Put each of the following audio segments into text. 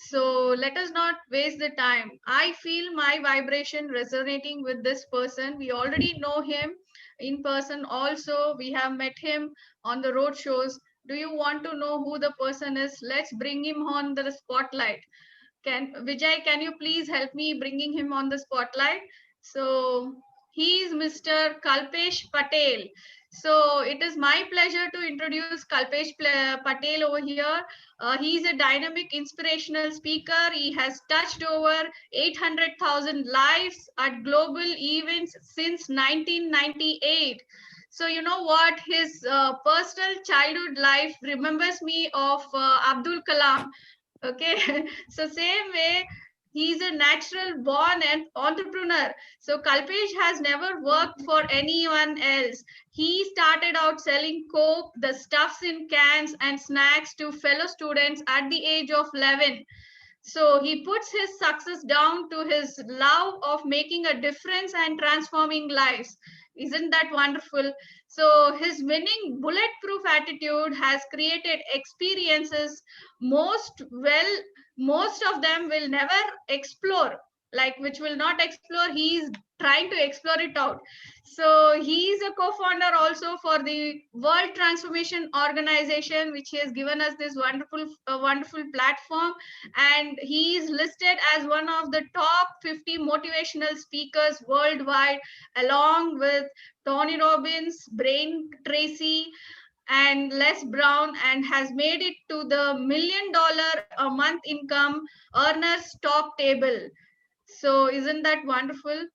So let us not waste the time. I feel my vibration resonating with this person. We already know him in person also. We have met him on the road shows. Do you want to know who the person is? Let's bring him on the spotlight. Can Vijay, can you please help me bringing him on the spotlight? So he is Mr. Kalpesh Patel. So it is my pleasure to introduce Patel over here. He is a dynamic, inspirational speaker. He has touched over 800,000 lives at global events since 1998. So you know what? His personal childhood life remembers me of Abdul Kalam. Okay, so same way, he's a natural born and entrepreneur. So Kalpesh has never worked for anyone else. He started out selling coke, the stuffs in cans and snacks to fellow students at the age of 11. So he puts his success down to his love of making a difference and transforming lives. Isn't that wonderful? So his winning bulletproof attitude has created experiences most of them will never explore, like which will not explore. He is trying to explore it out. So he is a co-founder also for the World Transformation Organization, which has given us this wonderful platform, and he is listed as one of the top 50 motivational speakers worldwide, along with Tony Robbins, Brain Tracy, and Les Brown, and has made it to the $1 million a month income earners top table. So isn't that wonderful?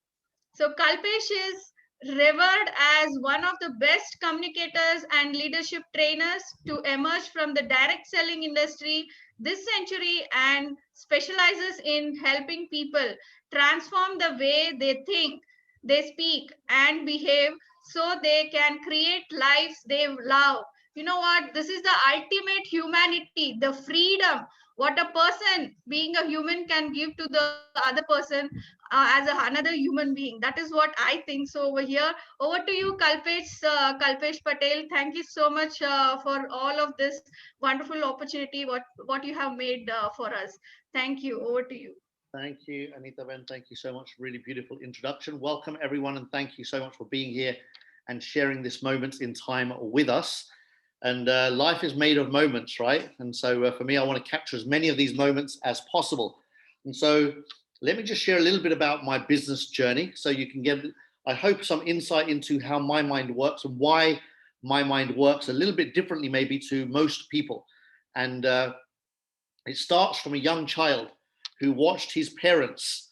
So Kalpesh is revered as one of the best communicators and leadership trainers to emerge from the direct selling industry this century, and specializes in helping people transform the way they think, they speak, and behave so they can create lives they love. You know what? This is the ultimate humanity, the freedom what a person being a human can give to the other person another human being. That is what I think. So over here, over to you, Kalpesh Patel. Thank you so much for all of this wonderful opportunity what you have made for us. Thank you. Over to you. Thank you, Anita Ben. Thank you so much. Really beautiful introduction. Welcome, everyone, and thank you so much for being here and sharing this moment in time with us. And life is made of moments, right? And so for me, I want to capture as many of these moments as possible. And so let me just share a little bit about my business journey so you can get, I hope, some insight into how my mind works and why my mind works a little bit differently maybe to most people. And it starts from a young child who watched his parents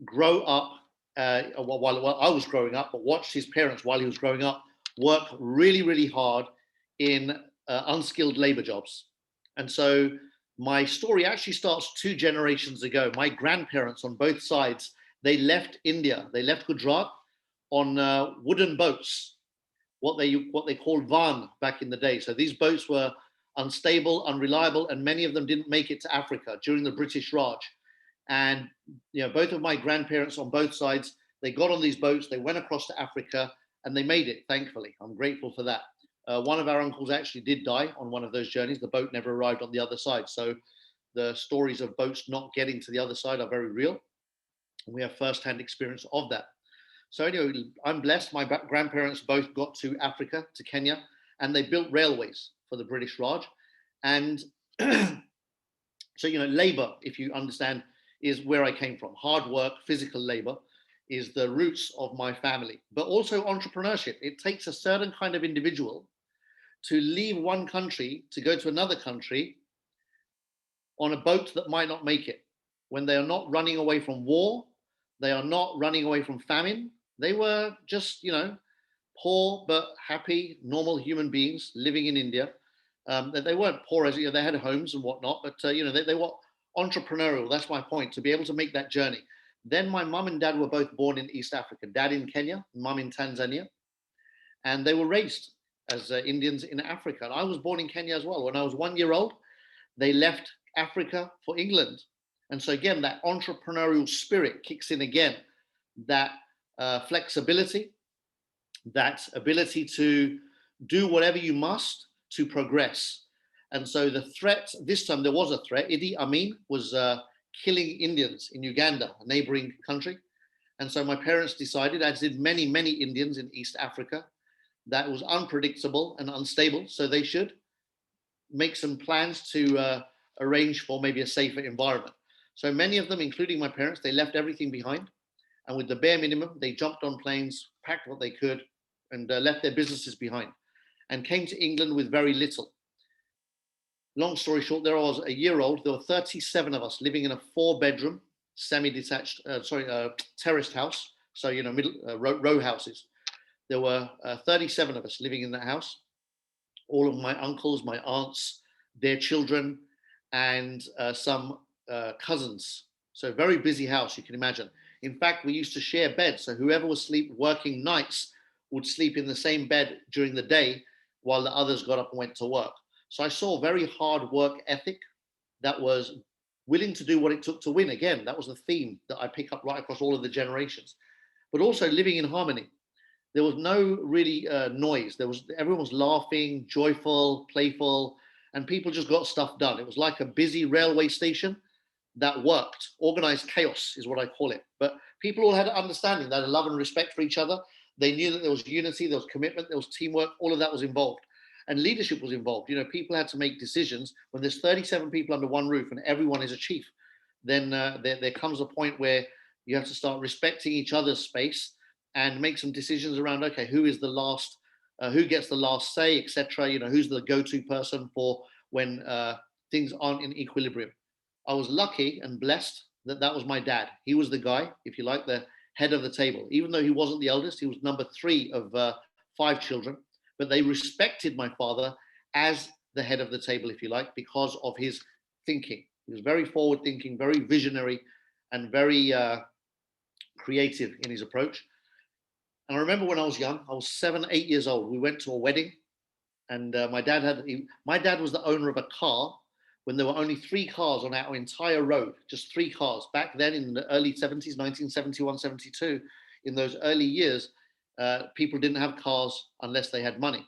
grow up while I was growing up, but watched his parents while he was growing up work really, really hard in unskilled labor jobs. And so my story actually starts 2 generations ago. My grandparents on both sides, they left India. They left Gujarat on wooden boats, what they called van back in the day. So these boats were unstable, unreliable, and many of them didn't make it to Africa during the British Raj. And both of my grandparents on both sides, they got on these boats, they went across to Africa, and they made it, thankfully. I'm grateful for that. One of our uncles actually did die on one of those journeys. The boat never arrived on the other side. So the stories of boats not getting to the other side are very real. And we have first-hand experience of that. So anyway, I'm blessed. My grandparents both got to Africa, to Kenya, and they built railways for the British Raj. And so, labor, if you understand, is where I came from. Hard work, physical labor is the roots of my family, but also entrepreneurship. It takes a certain kind of individual to leave one country to go to another country on a boat that might not make it, when they are not running away from war, they are not running away from famine. They were just, poor but happy, normal human beings living in India. They weren't poor, as they had homes and whatnot, but they were entrepreneurial. That's my point, to be able to make that journey. Then my mum and dad were both born in East Africa, dad in Kenya, mum in Tanzania, and they were raised as Indians in Africa. And I was born in Kenya as well. When I was 1 year old, they left Africa for England. And so again, that entrepreneurial spirit kicks in again, that flexibility, that ability to do whatever you must to progress. And so the threat, this time there was a threat. Idi Amin was killing Indians in Uganda, a neighboring country. And so my parents decided, as did many, many Indians in East Africa, that it was unpredictable and unstable. So they should make some plans to arrange for maybe a safer environment. So many of them, including my parents, they left everything behind. And with the bare minimum, they jumped on planes, packed what they could, and left their businesses behind and came to England with very little. Long story short, there I was a year old. There were 37 of us living in a 4-bedroom, semi-detached, terraced house. So, middle row houses. There were 37 of us living in that house. All of my uncles, my aunts, their children, and some cousins. So very busy house, you can imagine. In fact, we used to share beds. So whoever was working nights would sleep in the same bed during the day while the others got up and went to work. So I saw very hard work ethic that was willing to do what it took to win. Again, that was the theme that I pick up right across all of the generations. But also living in harmony. There was no really noise. Everyone was laughing, joyful, playful, and people just got stuff done. It was like a busy railway station that worked. Organized chaos is what I call it. But people all had an understanding, they had a love and respect for each other. They knew that there was unity, there was commitment, there was teamwork. All of that was involved. And leadership was involved. People had to make decisions. When there's 37 people under one roof and everyone is a chief, then there comes a point where you have to start respecting each other's space and make some decisions around, okay, who is the last, who gets the last say, etc. Who's the go-to person for when things aren't in equilibrium. I was lucky and blessed that that was my dad. He was the guy, if you like, the head of the table. Even though he wasn't the eldest, he was number 3 of 5 children. But they respected my father as the head of the table, if you like, because of his thinking. He was very forward thinking, very visionary, and very creative in his approach. And I remember when I was young, I was 7, 8 years old. We went to a wedding, and my dad was the owner of a car when there were only 3 cars on our entire road, just 3 cars. Back then in the early 70s, 1971, 72, in those early years, people didn't have cars unless they had money.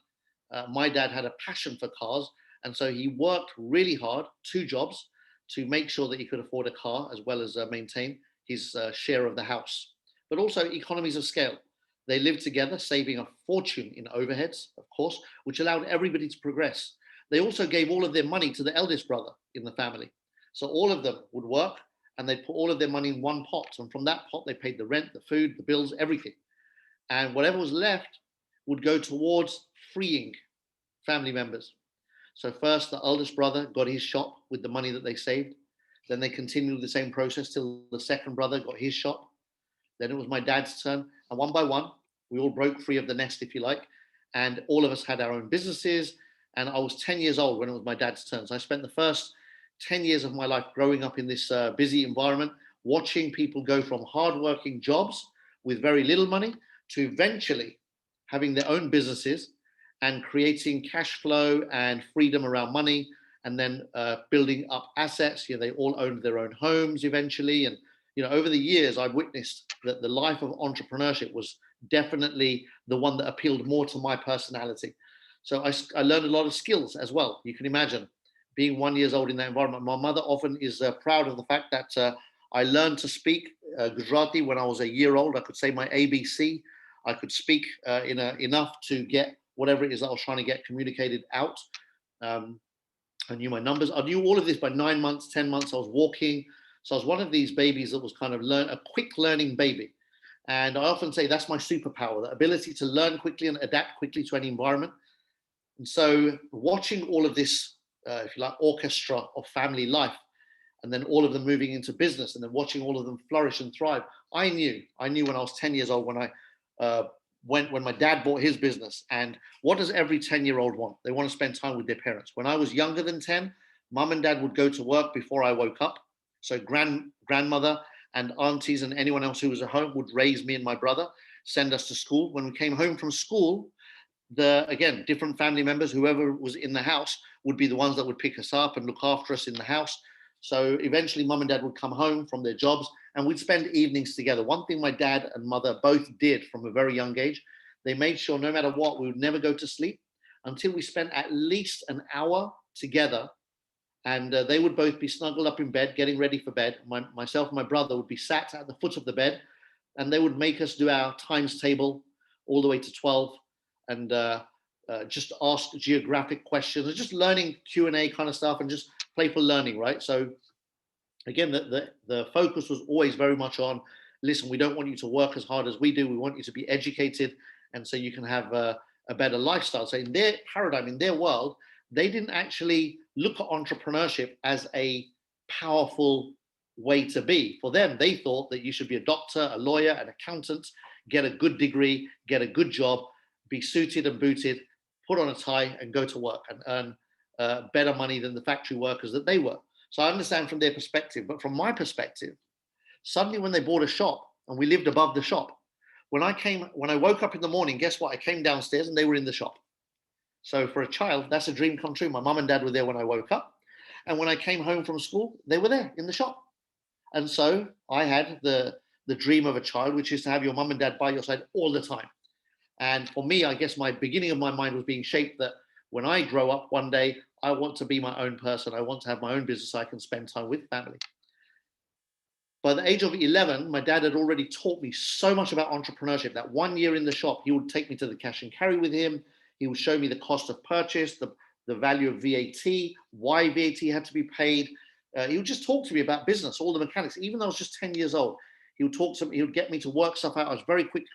My dad had a passion for cars, and so he worked really hard, 2 jobs, to make sure that he could afford a car as well as maintain his share of the house. But also economies of scale. They lived together, saving a fortune in overheads, of course, which allowed everybody to progress. They also gave all of their money to the eldest brother in the family. So all of them would work and they'd put all of their money in one pot. And from that pot, they paid the rent, the food, the bills, everything. And whatever was left would go towards freeing family members. So first, the eldest brother got his shop with the money that they saved. Then they continued the same process till the second brother got his shop. Then it was my dad's turn. And one by one, we all broke free of the nest, if you like. And all of us had our own businesses. And I was 10 years old when it was my dad's turn. So I spent the first 10 years of my life growing up in this busy environment, watching people go from hardworking jobs with very little money to eventually having their own businesses and creating cash flow and freedom around money, and then building up assets. They all owned their own homes eventually. And over the years, I've witnessed that the life of entrepreneurship was definitely the one that appealed more to my personality. So I learned a lot of skills as well. You can imagine being 1 year old in that environment. My mother often is proud of the fact that I learned to speak Gujarati when I was a year old. I could say my ABC. I could speak enough to get whatever it is that I was trying to get communicated out. I knew my numbers. I knew all of this by 9 months, 10 months. I was walking. So I was one of these babies that was kind of a quick learning baby. And I often say that's my superpower, the ability to learn quickly and adapt quickly to any environment. And so watching all of this, if you like, orchestra of family life, and then all of them moving into business, and then watching all of them flourish and thrive, I knew when I was 10 years old, when my dad bought his business. And what does every 10-year-old want? They want to spend time with their parents. When I was younger than 10, mum and dad would go to work before I woke up. So grandmother and aunties and anyone else who was at home would raise me and my brother, send us to school. When we came home from school, again, different family members, whoever was in the house, would be the ones that would pick us up and look after us in the house. So eventually mum and dad would come home from their jobs and we'd spend evenings together. One thing my dad and mother both did from a very young age, they made sure no matter what, we would never go to sleep until we spent at least an hour together, and they would both be snuggled up in bed, getting ready for bed. Myself and my brother would be sat at the foot of the bed, and they would make us do our times table all the way to 12, and just ask geographic questions, and just learning Q&A kind of stuff, and just playful learning, right? So again, the focus was always very much on, listen, we don't want you to work as hard as we do. We want you to be educated, and so you can have a better lifestyle. So in their paradigm, in their world, they didn't actually look at entrepreneurship as a powerful way to be. For them, they thought that you should be a doctor, a lawyer, an accountant, get a good degree, get a good job, be suited and booted, put on a tie, and go to work and earn better money than the factory workers that they were. So I understand from their perspective, but from my perspective, suddenly when they bought a shop and we lived above the shop, when I woke up in the morning, guess what? I came downstairs and they were in the shop. So for a child, that's a dream come true. My mum and dad were there when I woke up. And when I came home from school, they were there in the shop. And so I had the dream of a child, which is to have your mum and dad by your side all the time. And for me, I guess my beginning of my mind was being shaped that when I grow up one day, I want to be my own person. I want to have my own business so I can spend time with family. By the age of 11, my dad had already taught me so much about entrepreneurship that 1 year in the shop, he would take me to the cash and carry with him. He would show me the cost of purchase, the value of VAT, why VAT had to be paid. He would just talk to me about business, all the mechanics. Even though I was just 10 years old, he would talk to me, he would get me to work stuff out. I was very quick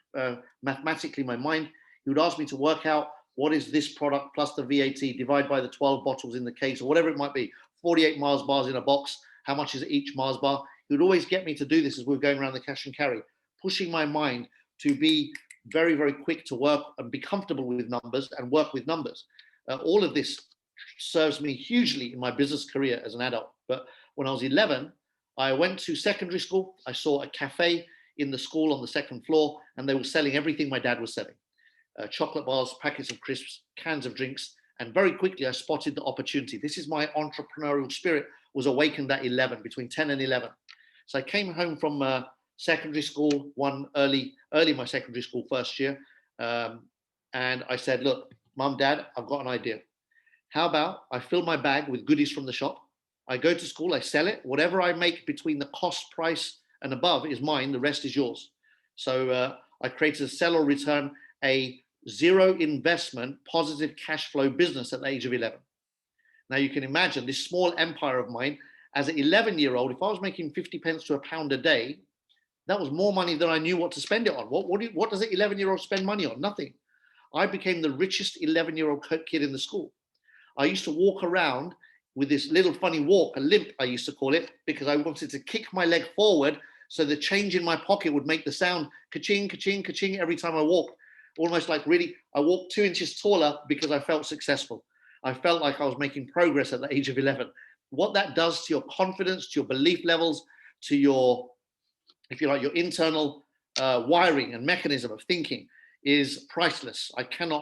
mathematically, my mind. He would ask me to work out what is this product plus the VAT, divide by the 12 bottles in the case, or whatever it might be, 48 Mars bars in a box, how much is each Mars bar? He would always get me to do this as we were going around the cash and carry, pushing my mind to be very, very quick to work and be comfortable with numbers and work with numbers. All of this serves me hugely in my business career as an adult. But when I was 11, I went to secondary school. I saw a cafe in the school on the second floor, and they were selling everything my dad was selling. Chocolate bars, packets of crisps, cans of drinks. And very quickly, I spotted the opportunity. This is my entrepreneurial spirit was awakened at 11, between 10 and 11. So I came home from secondary school, early my secondary school first year. And I said, look, mum, dad, I've got an idea. How about I fill my bag with goodies from the shop? I go to school, I sell it. Whatever I make between the cost price and above is mine. The rest is yours. So I created a sell or return, a zero investment, positive cash flow business at the age of 11. Now you can imagine this small empire of mine as an 11-year-old, if I was making 50 pence to £1 a day, that was more money than I knew what to spend it on. What does an 11-year-old spend money on? Nothing. I became the richest 11-year-old kid in the school. I used to walk around with this little funny walk, a limp, I used to call it, because I wanted to kick my leg forward so the change in my pocket would make the sound ka-ching, ka-ching, ka-ching every time I walked. Almost like really, I walked 2 inches taller because I felt successful. I felt like I was making progress at the age of 11. What that does to your confidence, to your belief levels, to your, if you like, your internal wiring and mechanism of thinking is priceless. I can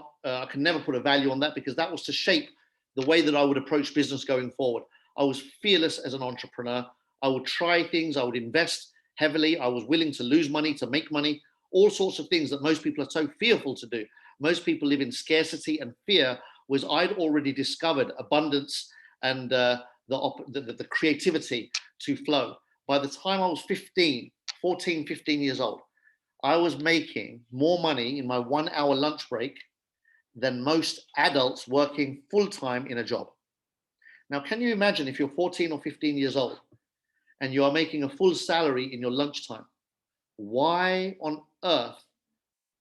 never put a value on that, because that was to shape the way that I would approach business going forward. I was fearless as an entrepreneur. I would try things. I would invest heavily. I was willing to lose money, to make money, all sorts of things that most people are so fearful to do. Most people live in scarcity and fear, whereas I'd already discovered abundance and the creativity to flow. By the time I was 15 years old, I was making more money in my 1 hour lunch break than most adults working full-time in a job. Now, can you imagine if you're 14 or 15 years old and you are making a full salary in your lunchtime? Why on earth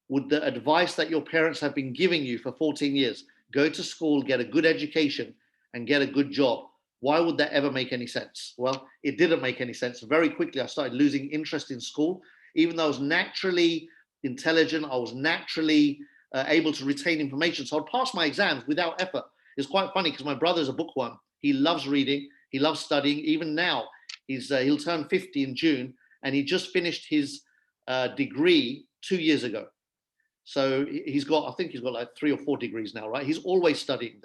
would the advice that your parents have been giving you for 14 years, go to school, get a good education, and get a good job, why would that ever make any sense? Well, it didn't make any sense. Very quickly, I started losing interest in school. Even though I was naturally intelligent, I was naturally able to retain information. So I'd pass my exams without effort. It's quite funny because my brother's a bookworm. He loves reading. He loves studying. Even now, he'll turn 50 in June, and he just finished his degree 2 years ago. So I think he's got like 3 or 4 degrees now, right? He's always studying.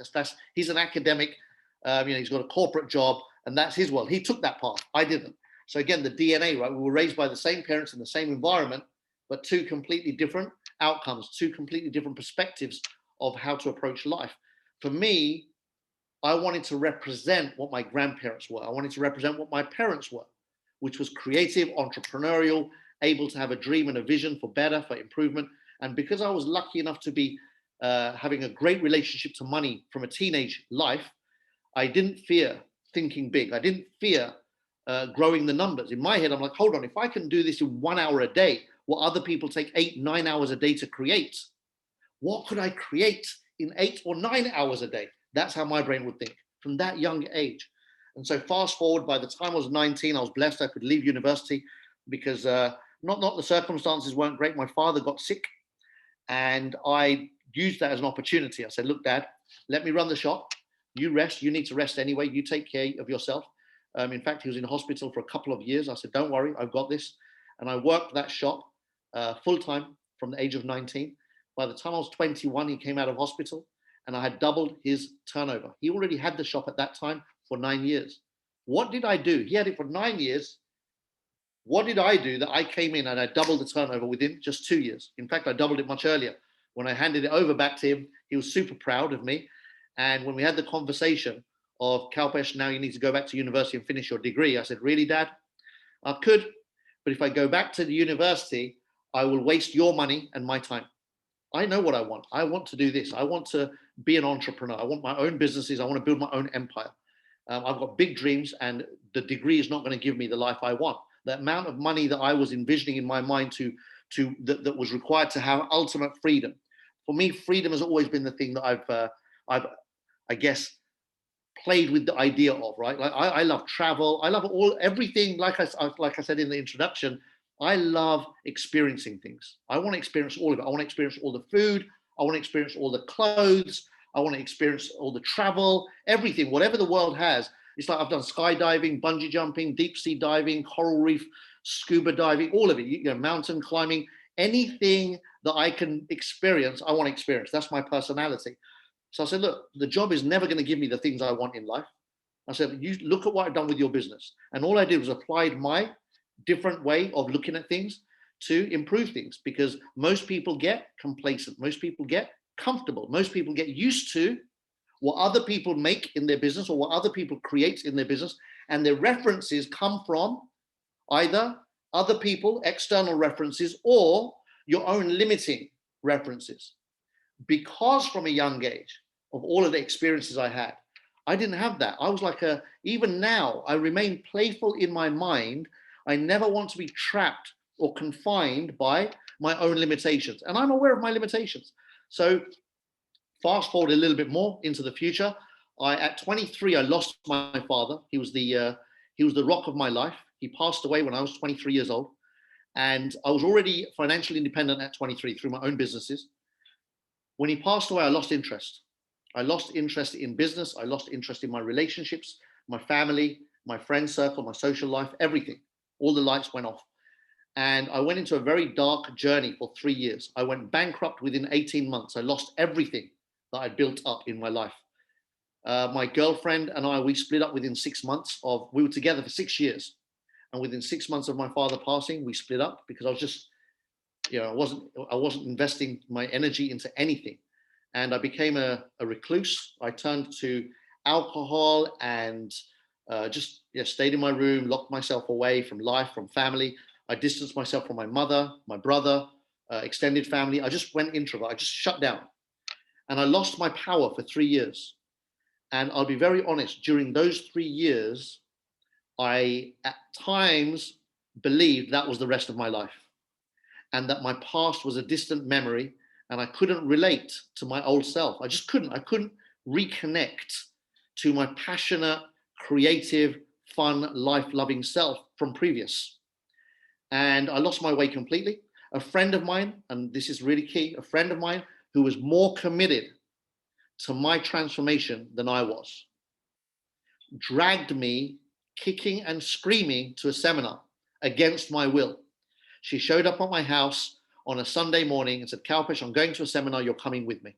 He's an academic. He's got a corporate job, and that's his world. He took that path. I didn't. So again, the DNA, right? We were raised by the same parents in the same environment, but 2 completely different outcomes, 2 completely different perspectives of how to approach life. For me, I wanted to represent what my grandparents were. I wanted to represent what my parents were, which was creative, entrepreneurial, able to have a dream and a vision for better, for improvement. And because I was lucky enough to be having a great relationship to money from a teenage life, I didn't fear thinking big. I didn't fear growing the numbers. In my head, I'm like, hold on, if I can do this in 1 hour a day, what other people take 8, 9 hours a day to create, what could I create in 8 or 9 hours a day? That's how my brain would think from that young age. And so fast forward, by the time I was 19, I was blessed I could leave university because not the circumstances weren't great. My father got sick and I used that as an opportunity. I said, look, Dad, let me run the shop. You rest. You need to rest anyway. You take care of yourself. In fact, he was in hospital for a couple of years. I said, don't worry, I've got this. And I worked that shop full time from the age of 19. By the time I was 21, he came out of hospital and I had doubled his turnover. He already had the shop at that time for 9 years. What did I do? He had it for 9 years. What did I do that I came in and I doubled the turnover within just 2 years? In fact, I doubled it much earlier. When I handed it over back to him, he was super proud of me. And when we had the conversation of, Kalpesh, now you need to go back to university and finish your degree, I said, really, Dad? I could, but if I go back to the university, I will waste your money and my time. I know what I want. I want to do this. I want to be an entrepreneur. I want my own businesses. I want to build my own empire. I've got big dreams, and the degree is not going to give me the life I want. The amount of money that I was envisioning in my mind that was required to have ultimate freedom. For me, freedom has always been the thing that I've I guess played with the idea of, right? Like I love travel. I love everything. Like I said in the introduction, I love experiencing things. I want to experience all of it. I want to experience all the food. I want to experience all the clothes. I want to experience all the travel, everything, whatever the world has. It's like I've done skydiving, bungee jumping, deep sea diving, coral reef, scuba diving, all of it, mountain climbing, anything that I can experience, I want to experience. That's my personality. So I said, look, the job is never going to give me the things I want in life. I said, you look at what I've done with your business. And all I did was applied my different way of looking at things to improve things, because most people get complacent. Most people get comfortable. Most people get used to what other people make in their business or what other people create in their business. And their references come from either other people, external references, or your own limiting references. Because from a young age of all of the experiences I had, I didn't have that. I was like even now, I remain playful in my mind. I never want to be trapped or confined by my own limitations. And I'm aware of my limitations. So fast forward a little bit more into the future. At 23, I lost my father. He was the rock of my life. He passed away when I was 23 years old. And I was already financially independent at 23 through my own businesses. When he passed away, I lost interest. I lost interest in business. I lost interest in my relationships, my family, my friend circle, my social life, everything. All the lights went off. And I went into a very dark journey for 3 years. I went bankrupt within 18 months. I lost everything that I built up in my life. My girlfriend and I, we split up within 6 months we were together for 6 years. And within 6 months of my father passing, we split up because I was just, I wasn't investing my energy into anything. And I became a recluse. I turned to alcohol and just stayed in my room, locked myself away from life, from family. I distanced myself from my mother, my brother, extended family. I just went introvert. I just shut down. And I lost my power for 3 years. And I'll be very honest, during those 3 years, I at times believed that was the rest of my life, and that my past was a distant memory and I couldn't relate to my old self. I just couldn't. I couldn't reconnect to my passionate, creative, fun, life-loving self from previous. And I lost my way completely. A friend of mine, and this is really key, a friend of mine who was more committed to my transformation than I was, dragged me kicking and screaming to a seminar against my will. She showed up at my house on a Sunday morning and said, Kalpesh, I'm going to a seminar, you're coming with me.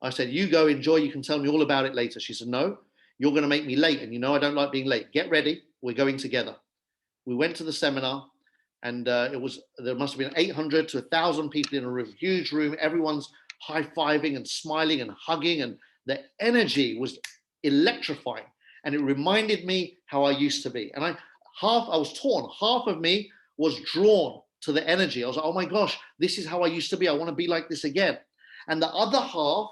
I said, you go, enjoy, you can tell me all about it later. She said, no, you're going to make me late, and I don't like being late. Get ready, we're going together. We went to the seminar, and there must have been 800 to 1,000 people in a room, huge room, everyone's high-fiving and smiling and hugging, and the energy was electrifying. And it reminded me how I used to be. And I was torn. Half of me was drawn to the energy. I was like, oh my gosh, this is how I used to be. I want to be like this again. And the other half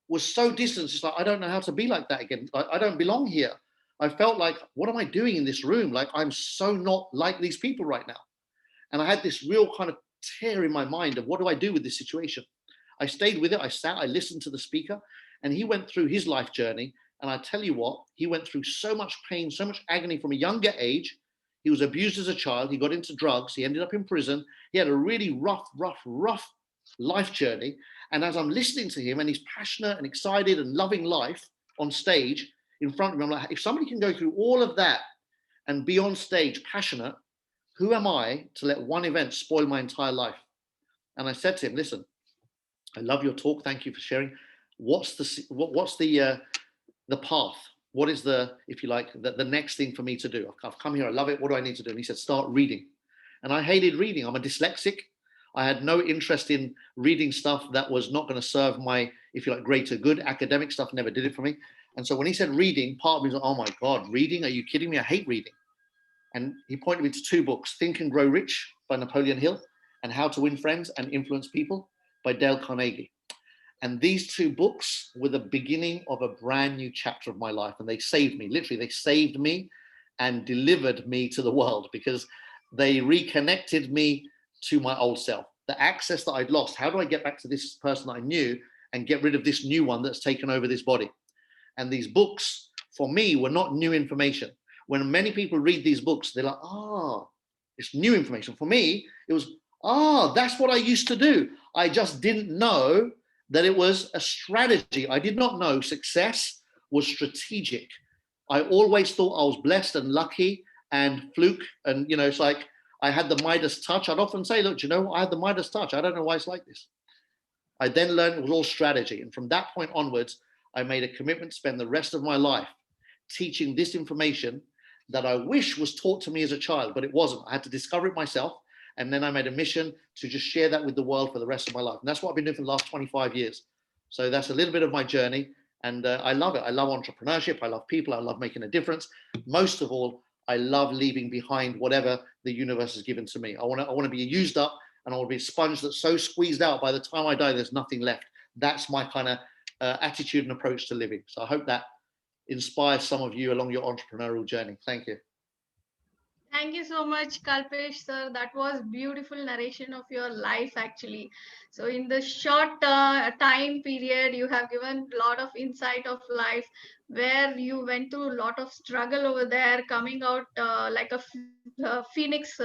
was so distant. It's like, I don't know how to be like that again. I don't belong here. I felt like, what am I doing in this room? Like, I'm so not like these people right now. And I had this real kind of tear in my mind of what do I do with this situation? I stayed with it. I sat, I listened to the speaker, and he went through his life journey. And I tell you what, he went through so much pain, so much agony from a younger age. He was abused as a child. He got into drugs. He ended up in prison. He had a really rough life journey. And as I'm listening to him, and he's passionate and excited and loving life on stage in front of me, I'm like, if somebody can go through all of that and be on stage passionate, who am I to let one event spoil my entire life? And I said to him, listen, I love your talk. Thank you for sharing. What's the path? What is the, if you like, the next thing for me to do? I've come here. I love it. What do I need to do? And he said, start reading. And I hated reading. I'm a dyslexic. I had no interest in reading stuff that was not going to serve my, if you like, greater good. Academic stuff never did it for me. And so when he said reading, part of me was like, oh my God, reading? Are you kidding me? I hate reading. And he pointed me to two books, Think and Grow Rich by Napoleon Hill and How to Win Friends and Influence People by Dale Carnegie. And these two books were the beginning of a brand new chapter of my life. And they saved me, literally, they saved me and delivered me to the world because they reconnected me to my old self. The access that I'd lost, how do I get back to this person I knew and get rid of this new one that's taken over this body? And these books, for me, were not new information. When many people read these books, they're like, it's new information. For me, it was, that's what I used to do. I just didn't know that it was a strategy. I did not know success was strategic. I always thought I was blessed and lucky and fluke. And, it's like I had the Midas touch. I'd often say, look, I had the Midas touch. I don't know why it's like this. I then learned it was all strategy. And from that point onwards, I made a commitment to spend the rest of my life teaching this information that I wish was taught to me as a child, but it wasn't. I had to discover it myself. And then I made a mission to just share that with the world for the rest of my life. And that's what I've been doing for the last 25 years. So that's a little bit of my journey. And I love it. I love entrepreneurship. I love people. I love making a difference. Most of all, I love leaving behind whatever the universe has given to me. I want to be used up, and I want to be a sponge that's so squeezed out by the time I die, there's nothing left. That's my kind of attitude and approach to living. So I hope that inspires some of you along your entrepreneurial journey. Thank you. Thank you so much, Kalpesh sir. That was beautiful narration of your life, actually. So in the short time period, you have given a lot of insight of life, where you went through a lot of struggle over there, coming out like a phoenix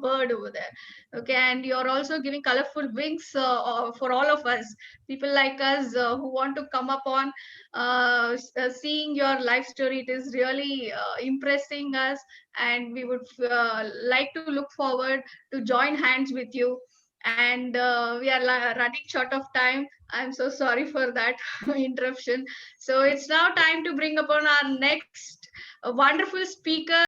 bird over there. Okay, and you're also giving colorful wings for all of us, people like us who want to come up on seeing your life story. It is really impressing us, and we would like to look forward to join hands with you. And we are running short of time. I'm so sorry for that interruption. So it's now time to bring upon our next wonderful speaker.